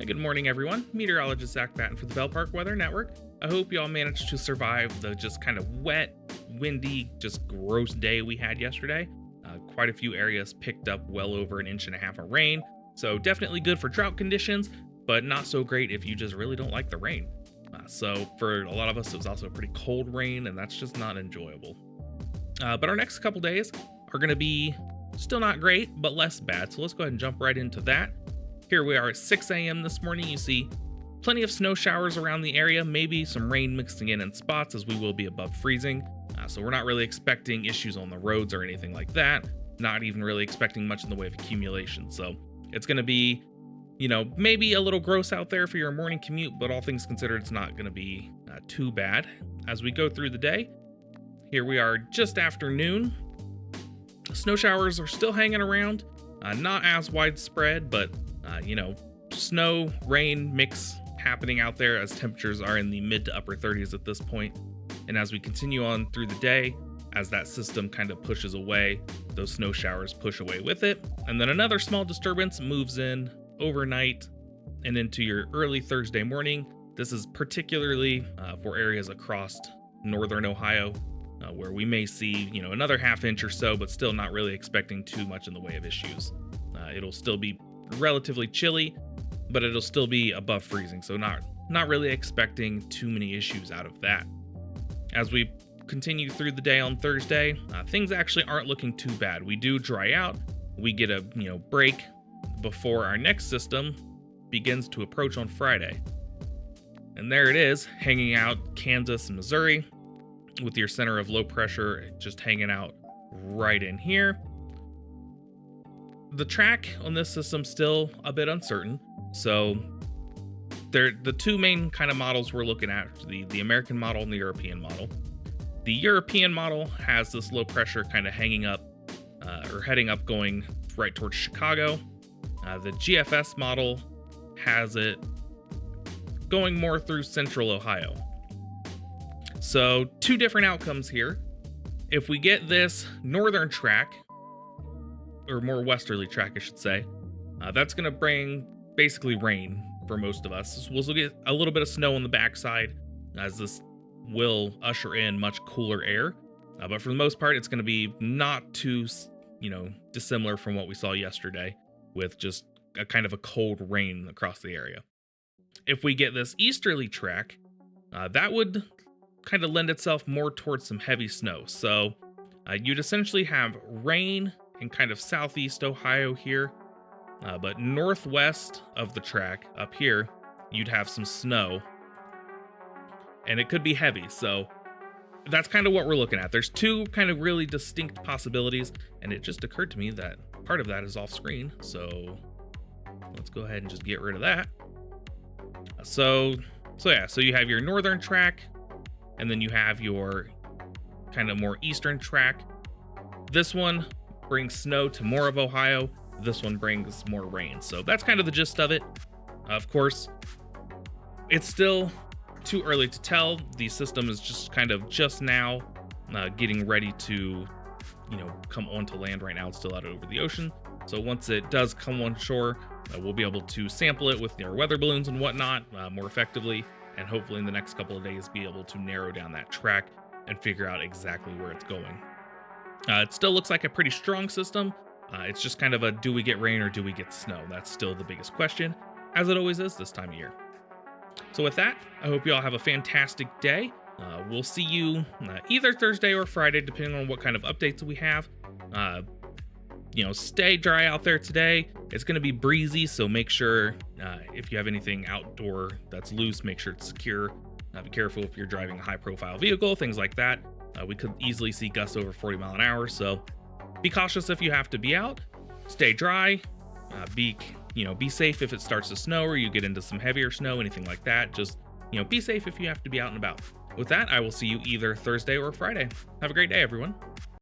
Hey, good morning, everyone. Meteorologist Zach Batten for the Bell Park Weather Network. I hope you all managed to survive the just kind of wet, windy, just gross day we had yesterday. Quite a few areas picked up well over an inch and a half of rain, so definitely good for drought conditions, but not so great if you just really don't like the rain. So for a lot of us, it was also a pretty cold rain, and that's just not enjoyable. But our next couple days are going to be still not great, but less bad. So let's go ahead and jump right into that. Here we are at 6 a.m. this morning. You see plenty of snow showers around the area, maybe some rain mixing in spots as we will be above freezing. So we're not really expecting issues on the roads or anything like that. Not even really expecting much in the way of accumulation. So it's going to be, maybe a little gross out there for your morning commute, but all things considered, it's not going to be too bad. As we go through the day, here we are just after noon. Snow showers are still hanging around, not as widespread, but snow, rain mix happening out there as temperatures are in the mid to upper 30s at this point. And as we continue on through the day, as that system kind of pushes away, those snow showers push away with it. And then another small disturbance moves in overnight and into your early Thursday morning. This is particularly for areas across northern Ohio, where we may see, another half inch or so, but still not really expecting too much in the way of issues. It'll still be relatively chilly, but it'll still be above freezing, so not really expecting too many issues out of that. As we continue through the day on Thursday, things actually aren't looking too bad. We do dry out, we get a break before our next system begins to approach on Friday. And there it is, hanging out Kansas and Missouri, with your center of low pressure just hanging out right in here. The track on this system still a bit uncertain, so the two main kind of models we're looking at, the American model and the European model. The European model has this low pressure kind of hanging up or heading up going right towards Chicago. The GFS model has it going more through central Ohio. So two different outcomes here. If we get this northern track, or more westerly track, I should say, that's going to bring basically rain for most of us. We'll still get a little bit of snow on the backside, as this will usher in much cooler air. But for the most part, it's going to be not too, dissimilar from what we saw yesterday, with just a kind of a cold rain across the area. If we get this easterly track, that would kind of lend itself more towards some heavy snow. So you'd essentially have rain in kind of southeast Ohio here, but northwest of the track up here, you'd have some snow, and it could be heavy. So that's kind of what we're looking at. There's two kind of really distinct possibilities, and it just occurred to me that part of that is off screen. So let's go ahead and just get rid of that. So you have your northern track, and then you have your kind of more eastern track. This one brings snow to more of Ohio. This one brings more rain. So that's kind of the gist of it. Of course, it's still too early to tell. The system is just now getting ready to, come onto land. Right now, it's still out over the ocean. So once it does come on shore, we'll be able to sample it with our weather balloons and whatnot more effectively, and hopefully in the next couple of days be able to narrow down that track and figure out exactly where it's going. It still looks like a pretty strong system. It's just kind of a, do we get rain or do we get snow? That's still the biggest question, as it always is this time of year. So with that, I hope you all have a fantastic day. We'll see you either Thursday or Friday, depending on what kind of updates we have. Stay dry out there today. It's going to be breezy, so make sure if you have anything outdoor that's loose, make sure it's secure. Be careful if you're driving a high-profile vehicle, things like that. We could easily see gusts over 40 miles an hour, so be cautious if you have to be out. Stay dry. Be safe if it starts to snow or you get into some heavier snow, anything like that. Just, be safe if you have to be out and about. With that, I will see you either Thursday or Friday. Have a great day, everyone.